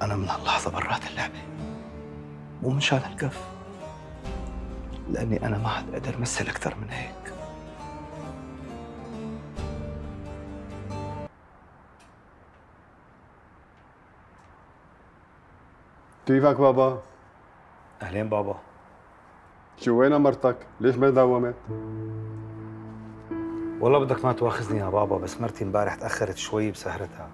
أنا من هاللحظة برات اللعبة، مو من شان الكف، لأني أنا ما حد قدر مثل أكثر من هيك. كيفك بابا؟ أهلين بابا. شو وين مرتك؟ ليش ما داومت؟ والله بدك ما تواخذني يا بابا، بس مرتي امبارح تأخرت شوي بسهرتها،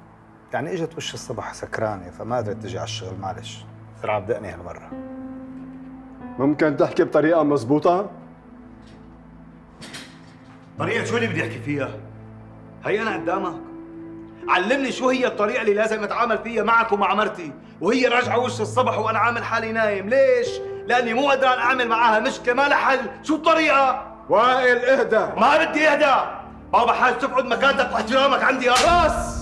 يعني اجت وش الصبح سكرانة فما قدرت تجي على الشغل. معلش سرعة بدقني هالمرة. ممكن تحكي بطريقة مزبوطة؟ طريقة شو اللي بدي احكي فيها؟ هي أنا قدامك. علمني شو هي الطريقة اللي لازم أتعامل فيها معك ومع مرتي، وهي راجعة وش الصبح وأنا عامل حالي نايم، ليش؟ لأني مو قدران أعمل معاها مشكلة ما لها حل، شو الطريقة؟ وائل اهدى. ما بدي أهدى، بابا حاج تقعد مكانتك واحترامك عندي يا راس.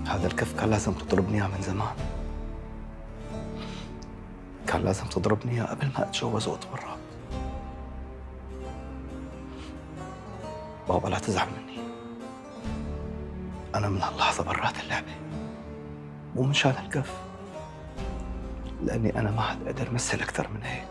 هذا الكف كان لازم تضربني اياه من زمان، كان لازم تضربني اياه قبل ما اتجوز واتورط. بابا لا تزعل مني، أنا من هاللحظة برات اللعبة، مو من شان الكف، لأني أنا ما حد قدر مثل أكثر من هيك.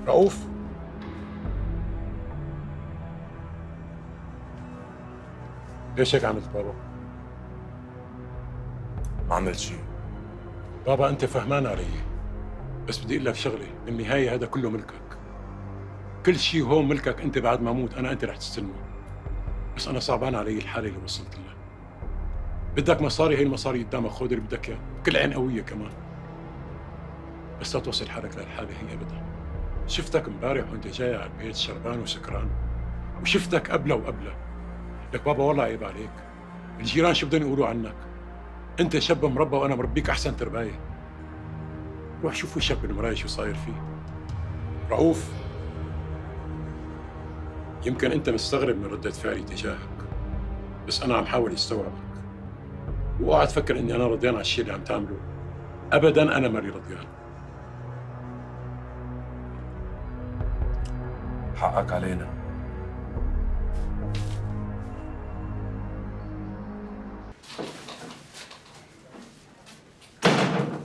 رؤوف، ليش هيك عملت بابا؟ ما عملت شيء. بابا أنت فهمان علي، بس بدي أقول لك شغلة، بالنهاية هذا كله ملكك. كل شيء هون ملكك أنت، بعد ما أموت أنت رح تستلمه. بس أنا صعبان علي الحالة اللي وصلت لها. بدك مصاري، هي المصاري قدامك، خذ اللي بدك إياه، بكل عين قوية كمان. بس لا توصل حالك للحالة هي أبدا. شفتك امبارح وأنت جاي على البيت شربان وسكران، وشفتك قبله وقبله. لك بابا والله عيب عليك، الجيران شو بدهم يقولوا عنك؟ انت شاب مربى وانا مربيك احسن تربايه. روح شوف وشك بالمرايه شو صاير فيه. رؤوف، يمكن انت مستغرب من ردة فعلي تجاهك، بس انا عم حاول استوعبك. واوعى تفكر اني انا رضيان على الشيء اللي عم تعمله، ابدا انا ماني رضيان. حقك علينا.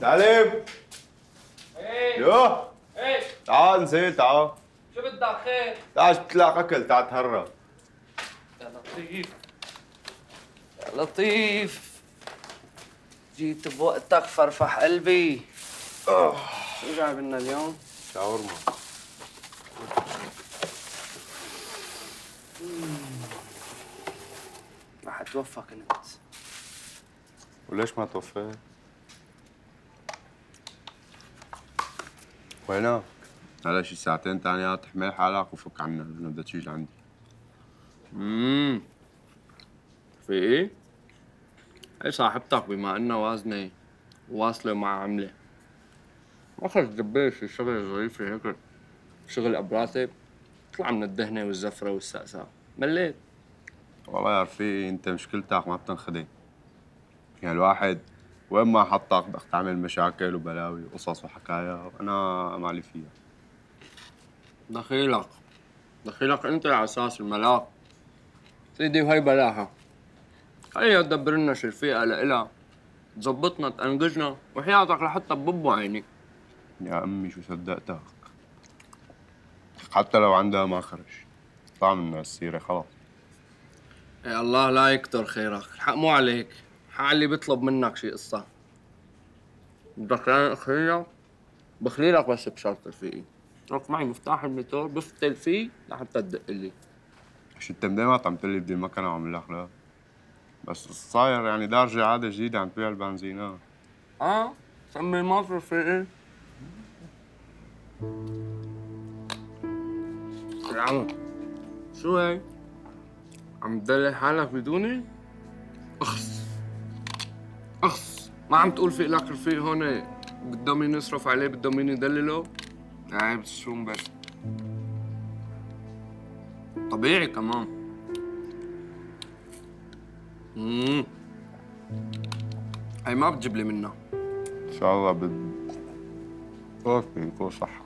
سالم. ايه يو ايه تعال نزيل، تعال شو بدك خير؟ تعال جبت لك اكل، تعال تهرب. يا لطيف يا لطيف، جيت بوقتك فرفح قلبي. شو جايب لنا اليوم؟ شاورما. رح اتوفى كنت. وليش ما توفيت؟ وينك؟ هلا شي ساعتين تانيات تحمل حالك وفك عنا، انا بدك تيجي لعندي. في ايه؟ هي صاحبتك بما انها وازنة وواصلة مع عملة. ما خرج دبيش الشغلة ظريفة هيك، شغل ابراتب، اطلع من الدهنة والزفرة والسقساء، مليت. والله يا رفيقي انت مشكلتك ما بتنخدم. يعني الواحد وين ما حطك بدك تعمل مشاكل وبلاوي وقصص وحكايا، وانا مالي فيها. دخيلك انت على اساس الملاك سيدي، وهي بلاها. خليها تدبر لنا شرفيقة لإلها، تظبطنا تأنقجنا، وحياتك لحتى ببو عيني. يا أمي شو صدقتك. حتى لو عندها ما خرج طعم من السيرة خلاص. يا الله لا يكتر خيرك، الحق مو عليك، حق اللي بيطلب منك شي قصة. بدك اخليك بخليلك بس بشرط رفيقي، اترك معي مفتاح الموتور بفتل فيه لحتى تدق لي. مش انت من دايما عم تقلي بدي المكنة وعم لك لا، بس صاير يعني درجة عادة جديدة عم تبيع البنزينات. سمي الموتور رفيقي. يا عم شو هي؟ عم تدلل حالك بدوني؟ اخس اخس، ما عم تقول في لك رفيق هون بدهم مين يصرف عليه، بدهم مين يدلله؟ عيب شو مبش طبيعي كمان. هي ما بتجيب لي منها. إن شاء الله اوكي يكون صح.